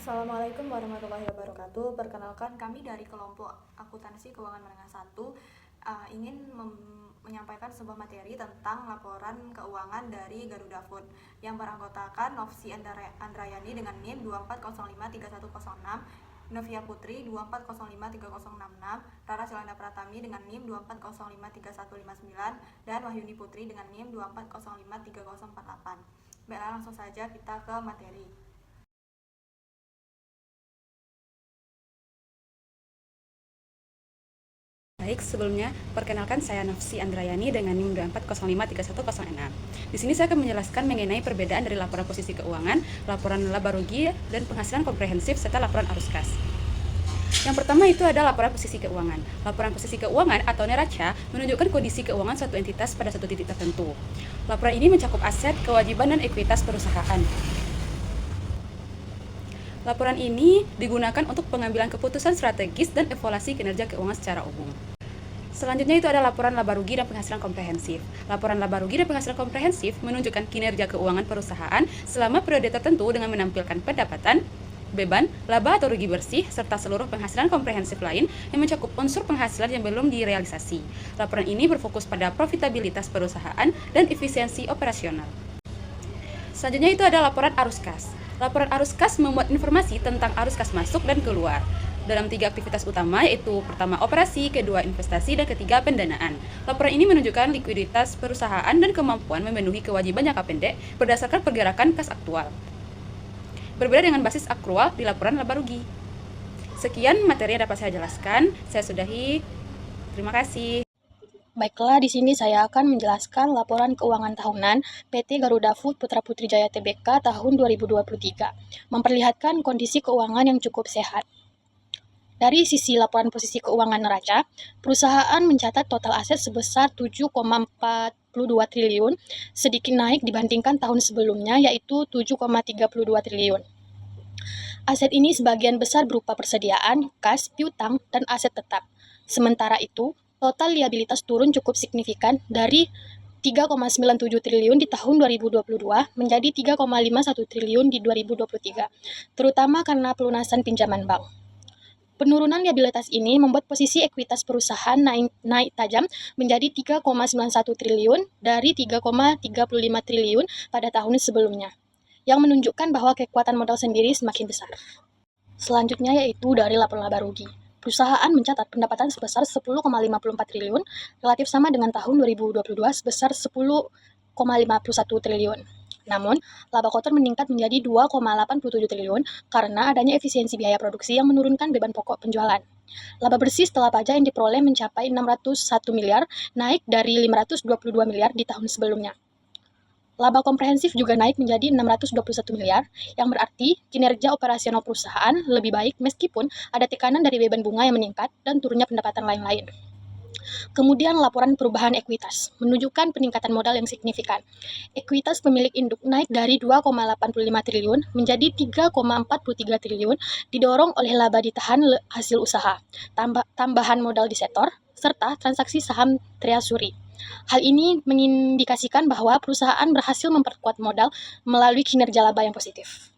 Assalamualaikum warahmatullahi wabarakatuh. Perkenalkan, kami dari kelompok akuntansi keuangan menengah 1 ingin menyampaikan sebuah materi tentang laporan keuangan dari Garuda Food yang beranggotakan Nofsi Andrayani dengan NIM 24053106, Novia Putri 24053066, Rara Silanda Pratami dengan NIM 24053159, dan Wahyuni Putri dengan NIM 24053048. Baiklah, langsung saja kita ke materi. Baik, sebelumnya perkenalkan saya Nofsi Andrayani dengan NIM 24053106. Di sini saya akan menjelaskan mengenai perbedaan dari laporan posisi keuangan, laporan laba rugi, dan penghasilan komprehensif serta laporan arus kas. Yang pertama itu ada laporan posisi keuangan. Laporan posisi keuangan atau neraca menunjukkan kondisi keuangan suatu entitas pada suatu titik tertentu. Laporan ini mencakup aset, kewajiban, dan ekuitas perusahaan. Laporan ini digunakan untuk pengambilan keputusan strategis dan evaluasi kinerja keuangan secara umum. Selanjutnya itu ada laporan laba rugi dan penghasilan komprehensif. Laporan laba rugi dan penghasilan komprehensif menunjukkan kinerja keuangan perusahaan selama periode tertentu dengan menampilkan pendapatan, beban, laba atau rugi bersih, serta seluruh penghasilan komprehensif lain yang mencakup unsur penghasilan yang belum direalisasi. Laporan ini berfokus pada profitabilitas perusahaan dan efisiensi operasional. Selanjutnya itu ada laporan arus kas. Laporan arus kas memuat informasi tentang arus kas masuk dan keluar dalam 3 aktivitas utama, yaitu pertama operasi, kedua investasi, dan ketiga pendanaan. Laporan ini menunjukkan likuiditas perusahaan dan kemampuan memenuhi kewajiban jangka pendek berdasarkan pergerakan kas aktual. Berbeda dengan basis akrual di laporan laba rugi. Sekian materi yang dapat saya jelaskan. Saya sudahi. Terima kasih. Baiklah, di sini saya akan menjelaskan laporan keuangan tahunan PT Garuda Food Putra Putri Jaya Tbk tahun 2023, memperlihatkan kondisi keuangan yang cukup sehat. Dari sisi laporan posisi keuangan neraca, perusahaan mencatat total aset sebesar 7,42 triliun, sedikit naik dibandingkan tahun sebelumnya, yaitu 7,32 triliun. Aset ini sebagian besar berupa persediaan, kas, piutang, dan aset tetap. Sementara itu, total liabilitas turun cukup signifikan dari 3,97 triliun di tahun 2022 menjadi 3,51 triliun di 2023, terutama karena pelunasan pinjaman bank. Penurunan liabilitas ini membuat posisi ekuitas perusahaan naik tajam menjadi 3,91 triliun dari 3,35 triliun pada tahun sebelumnya, yang menunjukkan bahwa kekuatan modal sendiri semakin besar. Selanjutnya yaitu dari laporan laba rugi. Perusahaan mencatat pendapatan sebesar 10,54 triliun, relatif sama dengan tahun 2022 sebesar 10,51 triliun. Namun, laba kotor meningkat menjadi 2,87 triliun karena adanya efisiensi biaya produksi yang menurunkan beban pokok penjualan. Laba bersih setelah pajak yang diperoleh mencapai 601 miliar, naik dari 522 miliar di tahun sebelumnya. Laba komprehensif juga naik menjadi 621 miliar, yang berarti kinerja operasional perusahaan lebih baik meskipun ada tekanan dari beban bunga yang meningkat dan turunnya pendapatan lain-lain. Kemudian laporan perubahan ekuitas menunjukkan peningkatan modal yang signifikan. Ekuitas pemilik induk naik dari 2,85 triliun menjadi 3,43 triliun, didorong oleh laba ditahan hasil usaha, tambahan modal di setor, serta transaksi saham treasury. Hal ini mengindikasikan bahwa perusahaan berhasil memperkuat modal melalui kinerja laba yang positif.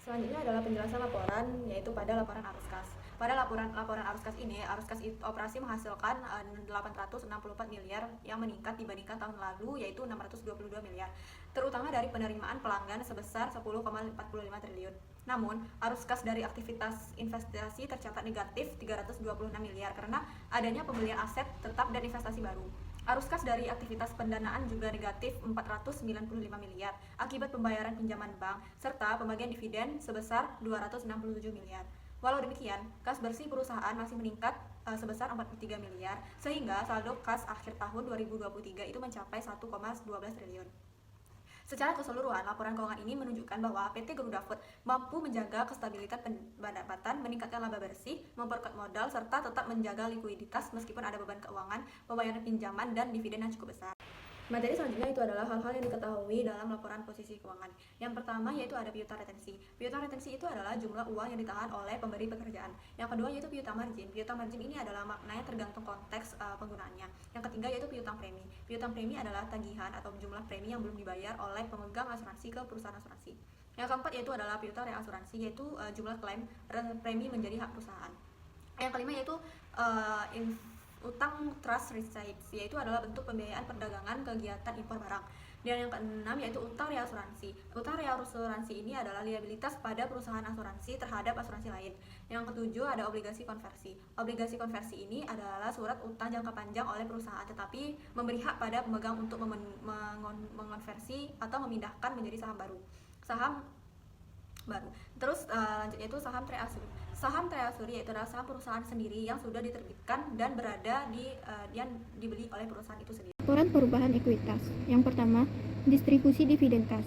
Selanjutnya adalah penjelasan laporan, yaitu pada laporan arus kas. Pada laporan arus kas ini, arus kas operasi menghasilkan 864 miliar yang meningkat dibandingkan tahun lalu, yaitu 622 miliar, terutama dari penerimaan pelanggan sebesar 10,45 triliun. Namun, arus kas dari aktivitas investasi tercatat negatif 326 miliar karena adanya pembelian aset tetap dan investasi baru. Arus kas dari aktivitas pendanaan juga negatif 495 miliar akibat pembayaran pinjaman bank serta pembagian dividen sebesar 267 miliar. Walau demikian, kas bersih perusahaan masih meningkat sebesar 43 miliar sehingga saldo kas akhir tahun 2023 itu mencapai 1,12 triliun. Secara keseluruhan, laporan keuangan ini menunjukkan bahwa PT Garuda Food mampu menjaga kestabilitas pendapatan, meningkatkan laba bersih, memperkuat modal, serta tetap menjaga likuiditas meskipun ada beban keuangan, pembayaran pinjaman, dan dividen yang cukup besar. Materi selanjutnya itu adalah hal-hal yang diketahui dalam laporan posisi keuangan. Yang pertama yaitu ada piutang retensi. Piutang retensi itu adalah jumlah uang yang ditahan oleh pemberi pekerjaan. Yang kedua yaitu piutang margin. Piutang margin ini adalah maknanya tergantung konteks penggunaannya. Yang ketiga yaitu piutang premi. Piutang premi adalah tagihan atau jumlah premi yang belum dibayar oleh pemegang asuransi ke perusahaan asuransi. Yang keempat yaitu adalah piutang reasuransi, yaitu jumlah klaim premi menjadi hak perusahaan. Yang kelima yaitu utang trust receipts, yaitu adalah bentuk pembiayaan perdagangan kegiatan impor barang. Dan yang keenam yaitu utang reasuransi. Utang reasuransi ini adalah liabilitas pada perusahaan asuransi terhadap asuransi lain. Yang ketujuh ada obligasi konversi. Obligasi konversi ini adalah surat utang jangka panjang oleh perusahaan tetapi memberi hak pada pemegang untuk mengonversi atau memindahkan menjadi saham baru. Terus lanjutnya itu saham treasury. Saham treasury yaitu adalah saham perusahaan sendiri yang sudah diterbitkan dan berada yang dibeli oleh perusahaan itu sendiri. Laporan perubahan ekuitas. Yang pertama, distribusi dividen kas,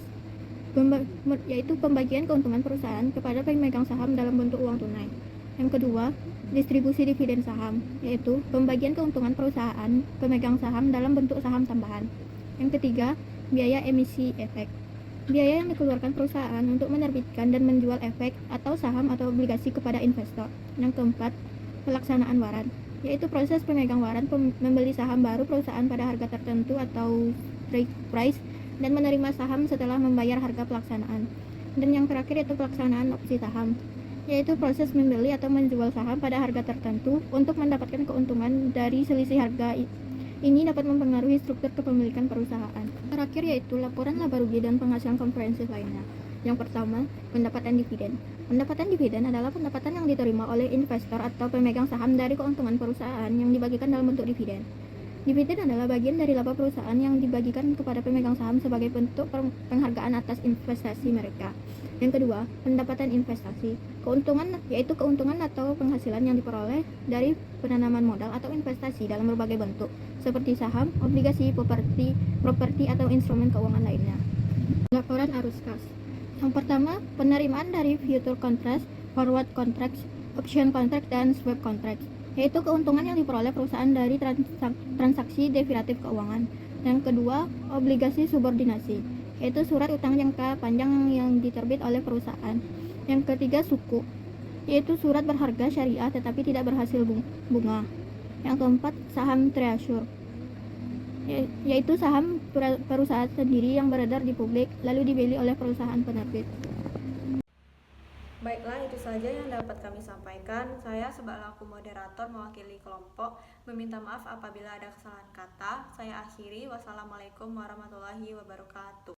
yaitu pembagian keuntungan perusahaan kepada pemegang saham dalam bentuk uang tunai. Yang kedua, distribusi dividen saham, yaitu pembagian keuntungan perusahaan pemegang saham dalam bentuk saham tambahan. Yang ketiga, biaya emisi efek, biaya yang dikeluarkan perusahaan untuk menerbitkan dan menjual efek atau saham atau obligasi kepada investor. Yang keempat, pelaksanaan waran, yaitu proses pemegang waran membeli saham baru perusahaan pada harga tertentu atau strike price dan menerima saham setelah membayar harga pelaksanaan. Dan yang terakhir yaitu pelaksanaan opsi saham, yaitu proses membeli atau menjual saham pada harga tertentu untuk mendapatkan keuntungan dari selisih harga. Ini dapat mempengaruhi struktur kepemilikan perusahaan. Terakhir yaitu laporan laba rugi dan penghasilan komprehensif lainnya. Yang pertama, pendapatan dividen. Pendapatan dividen adalah pendapatan yang diterima oleh investor atau pemegang saham dari keuntungan perusahaan yang dibagikan dalam bentuk dividen. Dividen adalah bagian dari laba perusahaan yang dibagikan kepada pemegang saham sebagai bentuk penghargaan atas investasi mereka. Yang kedua, pendapatan investasi. Keuntungan yaitu keuntungan atau penghasilan yang diperoleh dari penanaman modal atau investasi dalam berbagai bentuk, seperti saham, obligasi, properti atau instrumen keuangan lainnya. Laporan arus kas. Yang pertama, penerimaan dari future contracts, forward contracts, option contract, dan swap contracts, yaitu keuntungan yang diperoleh perusahaan dari transaksi derivatif keuangan. Yang kedua, obligasi subordinasi, yaitu surat utang jangka panjang yang diterbit oleh perusahaan. Yang ketiga, suku, yaitu surat berharga syariah tetapi tidak berhasil bunga. Yang keempat, saham treasury, yaitu saham perusahaan sendiri yang beredar di publik lalu dibeli oleh perusahaan penerbit. Baiklah, itu saja yang dapat kami sampaikan. Saya selaku moderator mewakili kelompok meminta maaf apabila ada kesalahan kata. Saya akhiri. Wassalamualaikum warahmatullahi wabarakatuh.